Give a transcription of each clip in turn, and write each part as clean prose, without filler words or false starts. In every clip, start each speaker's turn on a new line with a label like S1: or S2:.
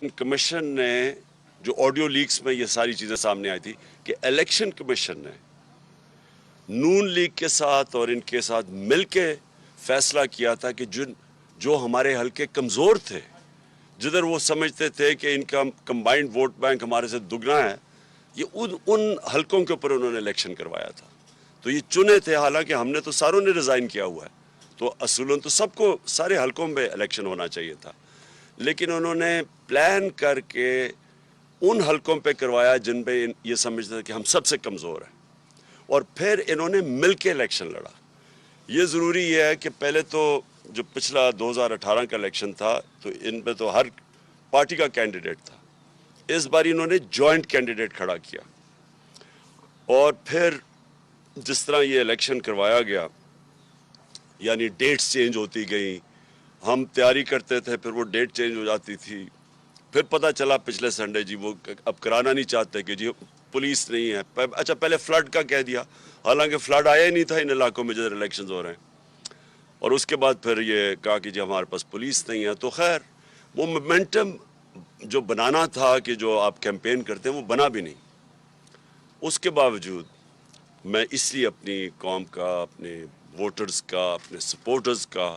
S1: Commission ने जो audio leaks में ये सारी चीज़ें सामने आई थी कि इलेक्शन कमीशन ने नून लीग के साथ और इनके साथ मिलके फैसला किया था कि जो हमारे हल्के कमज़ोर थे, जिधर वो समझते थे कि इनका कंबाइंड वोट बैंक हमारे से दुगना है, ये उन हल्कों के ऊपर उन्होंने इलेक्शन करवाया था। तो ये चुने थे, हालांकि हमने तो सारों ने रिज़ाइन किया हुआ है, तो असूलन तो सबको सारे हल्कों में इलेक्शन होना चाहिए था, लेकिन उन्होंने प्लान करके उन हल्कों पे करवाया जिन पे ये समझते थे कि हम सबसे कमज़ोर हैं, और फिर इन्होंने मिल के इलेक्शन लड़ा। ये ज़रूरी है कि पहले तो जो पिछला 2018 का इलेक्शन था तो इन पे तो हर पार्टी का कैंडिडेट था, इस बार इन्होंने जॉइंट कैंडिडेट खड़ा किया, और फिर जिस तरह ये इलेक्शन करवाया गया, यानी डेट्स चेंज होती गई, हम तैयारी करते थे, फिर वो डेट चेंज हो जाती थी, फिर पता चला पिछले संडे जी वो अब कराना नहीं चाहते कि जी पुलिस नहीं है। अच्छा, पहले फ्लड का कह दिया, हालांकि फ्लड आया ही नहीं था इन इलाकों में जिधर इलेक्शंस हो रहे हैं, और उसके बाद फिर ये कहा कि जी हमारे पास पुलिस नहीं है। तो खैर वो मोमेंटम जो बनाना था कि जो आप कैंपेन करते हैं वो बना भी नहीं। उसके बावजूद मैं इसलिए अपनी कौम का, अपने वोटर्स का, अपने सपोर्टर्स का,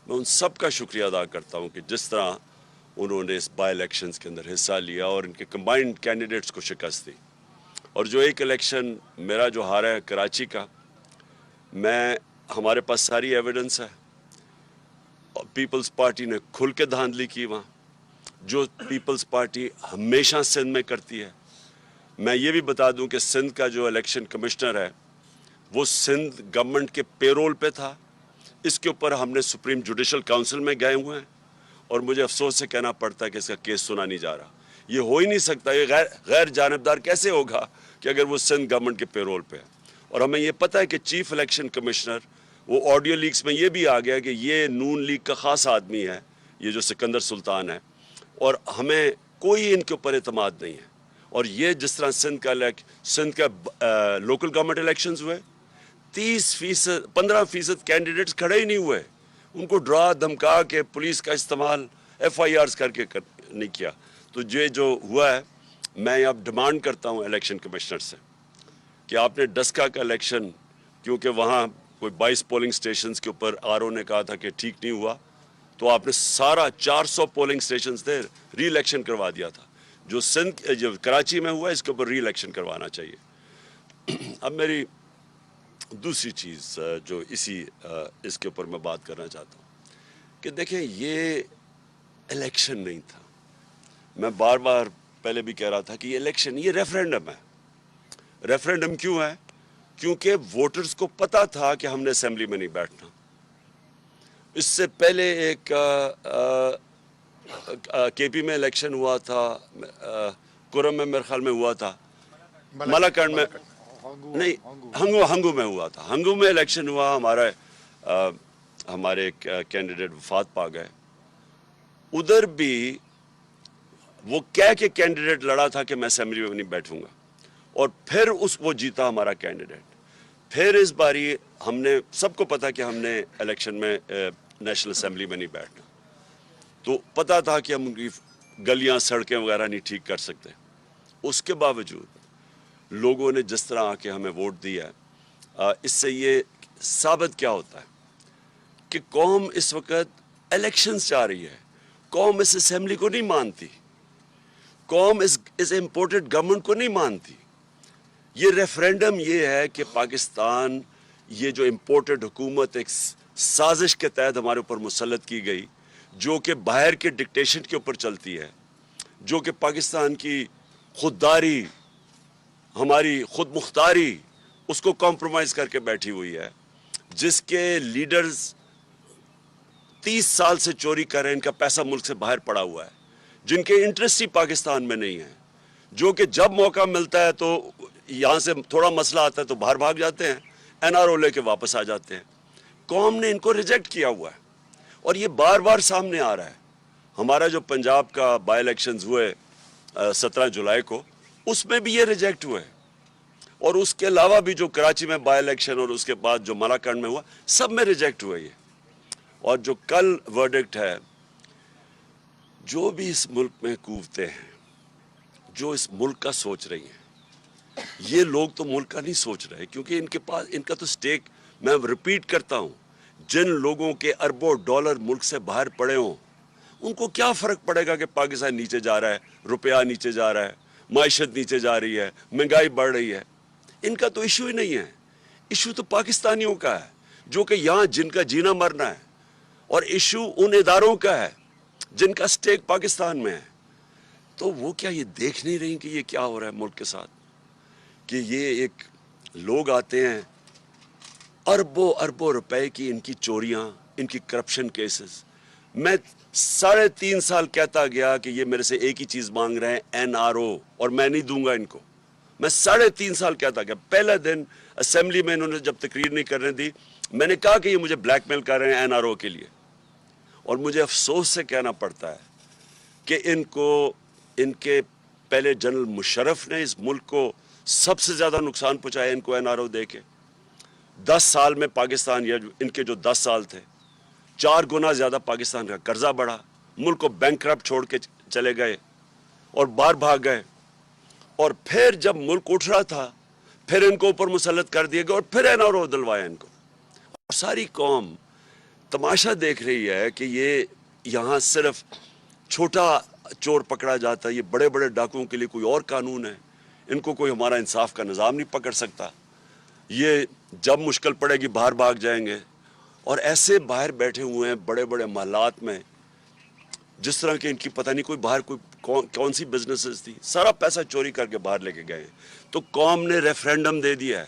S1: मैं उन सब का शुक्रिया अदा करता हूँ कि जिस तरह उन्होंने इस बाई इलेक्शंस के अंदर हिस्सा लिया और इनके कंबाइंड कैंडिडेट्स को शिकस्त दी। और जो एक इलेक्शन मेरा जो हारा है कराची का, हमारे पास सारी एविडेंस है, पीपल्स पार्टी ने खुल के धांधली की वहाँ, जो पीपल्स पार्टी हमेशा सिंध में करती है। मैं ये भी बता दूं कि सिंध का जो इलेक्शन कमिश्नर है वो सिंध गवर्नमेंट के पेरोल पे था। इसके ऊपर हमने सुप्रीम जुडिशल काउंसिल में गए हुए हैं, और मुझे अफसोस से कहना पड़ता है कि इसका केस सुना नहीं जा रहा। ये हो ही नहीं सकता, ये गैर जानिबदार कैसे होगा कि अगर वो सिंध गवर्नमेंट के पेरोल पे है। और हमें ये पता है कि चीफ इलेक्शन कमिश्नर, वो ऑडियो लीक्स में ये भी आ गया कि ये नून लीग का ख़ास आदमी है, ये जो सिकंदर सुल्तान है, और हमें कोई इनके ऊपर एतमाद नहीं है। और ये जिस तरह सिंध का लोकल गवर्नमेंट इलेक्शंस हुए, 15% कैंडिडेट्स खड़े ही नहीं हुए, उनको डरा धमका के पुलिस का इस्तेमाल FIRs करके नहीं किया। तो ये जो हुआ है, मैं अब डिमांड करता हूँ इलेक्शन कमिश्नर से कि आपने डस्का का इलेक्शन, क्योंकि वहाँ कोई 22 पोलिंग स्टेशंस के ऊपर RO ने कहा था कि ठीक नहीं हुआ, तो आपने सारा 400 पोलिंग स्टेशंस थे री इलेक्शन करवा दिया था। जो कराची में हुआ इसके ऊपर री इलेक्शन करवाना चाहिए। अब मेरी दूसरी चीज़ जो इसके ऊपर मैं बात करना चाहता हूँ कि देखें, ये इलेक्शन नहीं था। मैं बार बार पहले भी कह रहा था कि ये इलेक्शन, ये रेफरेंडम है। रेफरेंडम क्यों है? क्योंकि वोटर्स को पता था कि हमने असेंबली में नहीं बैठना। इससे पहले एक KP में इलेक्शन हुआ था, कुरम में मेरे ख्याल में हुआ था, मलाकंड में नहीं, हंगू में हुआ था। हंगू में इलेक्शन हुआ, हमारे कैंडिडेट वफात पा गए। उधर भी वो कह के कैंडिडेट लड़ा था कि मैं असेंबली में नहीं बैठूंगा, और फिर वो जीता हमारा कैंडिडेट। फिर इस बारी हमने, सबको पता कि हमने इलेक्शन में नेशनल असेंबली में नहीं बैठना, तो पता था कि हम उनकी गलियां सड़कें वगैरह नहीं ठीक कर सकते। उसके बावजूद लोगों ने जिस तरह आके हमें वोट दिया है, इससे ये साबित क्या होता है कि कौम इस वक्त इलेक्शंस जा रही है। कौम इस असेंबली को नहीं मानती, कौम इस इम्पोर्टेड गवर्नमेंट को नहीं मानती। ये रेफरेंडम ये है कि पाकिस्तान, ये जो इम्पोर्टेड हुकूमत एक साजिश के तहत हमारे ऊपर मुसल्लत की गई, जो कि बाहर के डिक्टेशन के ऊपर चलती है, जो कि पाकिस्तान की खुददारी, हमारी खुद मुख्तारी, उसको कॉम्प्रोमाइज़ करके बैठी हुई है, जिसके लीडर्स 30 साल से चोरी कर रहे हैं, इनका पैसा मुल्क से बाहर पड़ा हुआ है, जिनके इंटरेस्ट ही पाकिस्तान में नहीं है, जो कि जब मौका मिलता है तो यहाँ से थोड़ा मसला आता है तो बाहर भाग जाते हैं, NRO लेके वापस आ जाते हैं। कौम ने इनको रिजेक्ट किया हुआ है, और ये बार बार सामने आ रहा है। हमारा जो पंजाब का बाई इलेक्शंस हुए 17 जुलाई को, उसमें भी ये रिजेक्ट हुए, और उसके अलावा भी जो कराची में बाई इलेक्शन और उसके बाद जो मलाकंड में हुआ, सब में रिजेक्ट हुए ये। और जो कल वर्डिक्ट है, جو بھی اس ملک میں قوتیں ہیں جو اس ملک کا سوچ رہی ہیں، یہ لوگ تو ملک کا نہیں سوچ رہے، کیونکہ ان کے پاس ان کا تو سٹیک، میں ریپیٹ کرتا ہوں، جن لوگوں کے اربوں ڈالر ملک سے باہر پڑے ہوں ان کو کیا فرق پڑے گا کہ پاکستان نیچے جا رہا ہے، روپیہ نیچے جا رہا ہے، معیشت نیچے جا رہی ہے، مہنگائی بڑھ رہی ہے؟ ان کا تو ایشو ہی نہیں ہے، ایشو تو پاکستانیوں کا ہے جو کہ یہاں جن کا جینا مرنا ہے، اور ایشو ان اداروں کا ہے جن کا سٹیک پاکستان میں ہے۔ تو وہ کیا یہ دیکھ نہیں رہی کہ یہ کیا ہو رہا ہے ملک کے ساتھ؟ کہ یہ ایک لوگ آتے ہیں، اربوں اربوں روپے کی ان کی چوریاں، ان کی کرپشن کیسز۔ میں 3.5 سال کہتا گیا کہ یہ میرے سے ایک ہی چیز مانگ رہے ہیں، NRO، اور میں نہیں دوں گا ان کو۔ میں 3.5 سال کہتا گیا۔ پہلا دن اسمبلی میں انہوں نے جب تقریر نہیں کرنے دی، میں نے کہا کہ یہ مجھے بلیک میل کر رہے ہیں NRO کے لیے، اور مجھے افسوس سے کہنا پڑتا ہے کہ ان کے پہلے جنرل مشرف نے اس ملک کو سب سے زیادہ نقصان پہنچایا ان کو NRO دے کے۔ 10 سال میں پاکستان، یا ان کے جو 10 سال تھے، 4 گنا زیادہ پاکستان کا قرضہ بڑھا، ملک کو بینکرپٹ چھوڑ کے چلے گئے اور باہر بھاگ گئے، اور پھر جب ملک اٹھ رہا تھا پھر ان کو اوپر مسلط کر دیے گئے اور پھر NRO دلوایا ان کو۔ اور ساری قوم تماشا دیکھ رہی ہے کہ یہ یہاں صرف چھوٹا چور پکڑا جاتا ہے، یہ بڑے بڑے ڈاکوؤں کے لیے کوئی اور قانون ہے، ان کو کوئی ہمارا انصاف کا نظام نہیں پکڑ سکتا، یہ جب مشکل پڑے گی باہر بھاگ جائیں گے۔ اور ایسے باہر بیٹھے ہوئے ہیں بڑے بڑے محلات میں، جس طرح کہ ان کی پتہ نہیں کوئی باہر کون سی بزنسز تھی، سارا پیسہ چوری کر کے باہر لے کے گئے۔ تو قوم نے ریفرینڈم دے دیا ہے،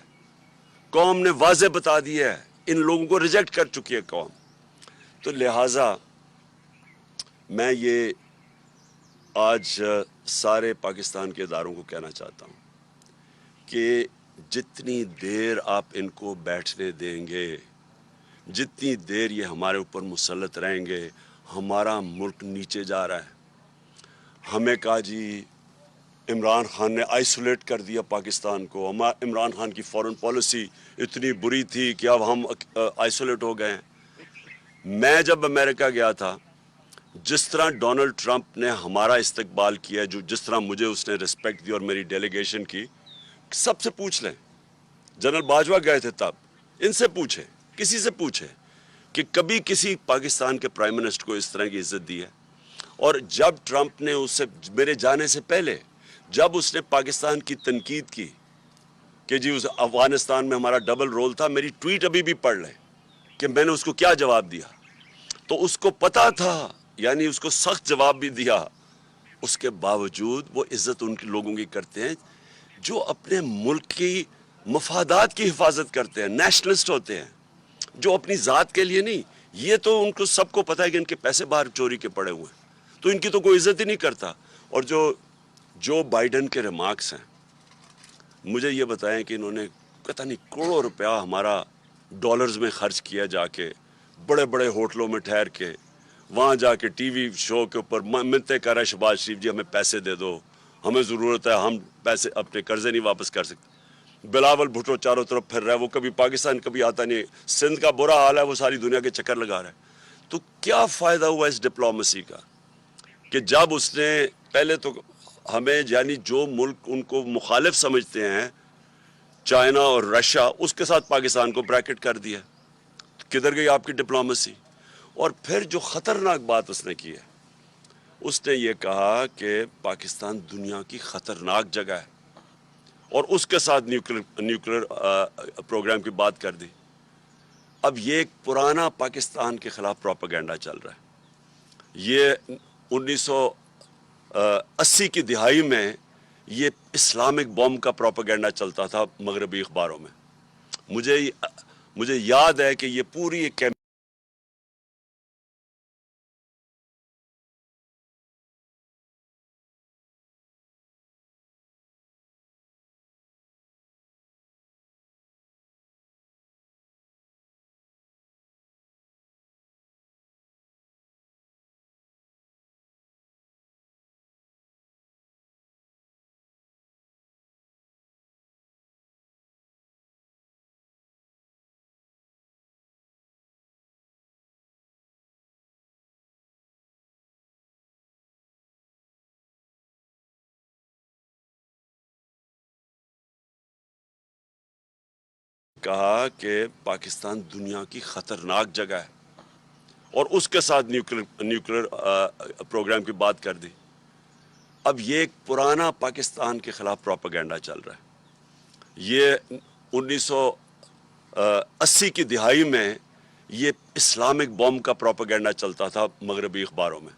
S1: قوم نے واضح بتا دیا ہے، ان لوگوں کو ریجیکٹ کر چکی ہے قوم۔ تو لہٰذا میں یہ آج سارے پاکستان کے اداروں کو کہنا چاہتا ہوں کہ جتنی دیر آپ ان کو بیٹھنے دیں گے، جتنی دیر یہ ہمارے اوپر مسلط رہیں گے، ہمارا ملک نیچے جا رہا ہے۔ ہمیں کہا جی عمران خان نے آئسولیٹ کر دیا پاکستان کو، عمران خان کی فورن پالیسی اتنی بری تھی کہ اب ہم آئسولیٹ ہو گئے ہیں۔ میں جب امریکہ گیا تھا، جس طرح ڈونلڈ ٹرمپ نے ہمارا استقبال کیا، جس طرح مجھے اس نے رسپیکٹ دی اور میری ڈیلیگیشن کی، سب سے پوچھ لیں، جنرل باجوہ گئے تھے تب، ان سے پوچھیں، کسی سے پوچھیں کہ کبھی کسی پاکستان کے پرائم منسٹر کو اس طرح کی عزت دی ہے۔ اور جب ٹرمپ نے اس سے، میرے جانے سے پہلے جب اس نے پاکستان کی تنقید کی کہ جی اس افغانستان میں ہمارا ڈبل رول تھا، میری ٹویٹ ابھی بھی پڑھ لیں کہ میں نے اس کو کیا جواب دیا۔ تو اس کو پتا تھا، یعنی اس کو سخت جواب بھی دیا، اس کے باوجود وہ عزت ان کے لوگوں کی کرتے ہیں جو اپنے ملک کی مفادات کی حفاظت کرتے ہیں، نیشنلسٹ ہوتے ہیں، جو اپنی ذات کے لیے نہیں۔ یہ تو ان کو سب کو پتہ ہے کہ ان کے پیسے باہر چوری کے پڑے ہوئے ہیں، تو ان کی تو کوئی عزت ہی نہیں کرتا۔ اور جو بائیڈن کے ریمارکس ہیں، مجھے یہ بتائیں کہ انہوں نے پتہ نہیں کروڑوں روپیہ ہمارا ڈالرز میں خرچ کیا، جا کے بڑے بڑے ہوٹلوں میں ٹھہر کے، وہاں جا کے ٹی وی شو کے اوپر منتیں کر رہا ہے شہباز شریف جی ہمیں پیسے دے دو، ہمیں ضرورت ہے، ہم پیسے اپنے قرضے نہیں واپس کر سکتے۔ بلاول بھٹو چاروں طرف پھر رہا ہے، وہ کبھی پاکستان کبھی آتا نہیں، سندھ کا برا حال ہے، وہ ساری دنیا کے چکر لگا رہا ہے۔ تو کیا فائدہ ہوا اس ڈپلومیسی کا کہ جب اس نے پہلے تو ہمیں، یعنی جو ملک ان کو مخالف سمجھتے ہیں، چائنا اور رشیا، اس کے ساتھ پاکستان کو بریکٹ کر دیا۔ کدھر گئی آپ کی ڈپلومیسی؟ اور پھر جو خطرناک بات اس نے کی ہے، اس نے یہ کہا کہ پاکستان دنیا کی خطرناک جگہ ہے، اور اس کے ساتھ نیوکلیر پروگرام کی بات کر دی۔ اب یہ ایک پرانا پاکستان کے خلاف پروپیگنڈا چل رہا ہے۔ یہ 1980 کی دہائی میں یہ اسلامک بوم کا پروپیگنڈا چلتا تھا مغربی اخباروں میں۔ مجھے یاد ہے کہ یہ پوری ایک کہا کہ پاکستان دنیا کی خطرناک جگہ ہے اور اس کے ساتھ نیوکلر پروگرام کی بات کر دی. اب یہ ایک پرانا پاکستان کے خلاف پروپیگنڈا چل رہا ہے. یہ 1980 کی دہائی میں یہ اسلامک بوم کا پروپیگنڈا چلتا تھا مغربی اخباروں میں.